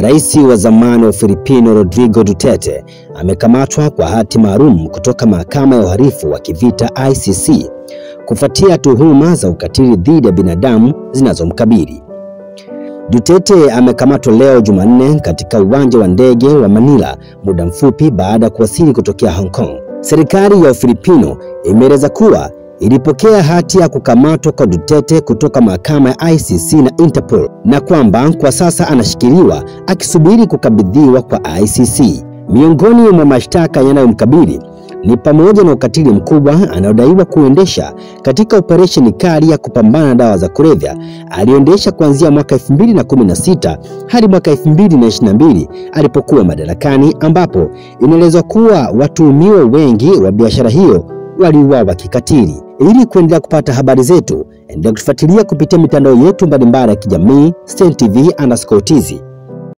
Rais wa zamani wa Filipino Rodrigo Duterte amekamatwa kwa hati maalum kutoka mahakama ya uhalifu wa kivita ICC kufuatia tuhuma za ukatili dhidi ya binadamu zinazomkabili. Duterte amekamatwa leo Jumanne katika uwanja wa ndege wa Manila muda mfupi baada ya kuwasili kutokea Hong Kong. Serikali ya Filipino imeeleza kuwa ilipokea hati ya kukamatwa kwa Duterte kutoka mahakama ya ICC na Interpol na kwamba kwa sasa anashikiliwa akisubiri kukabidhiwa kwa ICC. Miongoni mwa mashtaka yanayomkabili ni pamoja na ukatili mkubwa anaodaiwa kuendesha katika operesheni kali ya kupambana na dawa za kulevya aliyoendesha kuanzia mwaka 2016 hadi mwaka 2022 alipokuwa madarakani, ambapo inaelezwa kuwa watuhumiwa wengi wa biashara hiyo waliuawa kikatili. Ili kuendelea kupata habari zetu, endelea kutufuatilia kupitia mitandao yetu mbalimbali ya kijamii STN TV_TZ.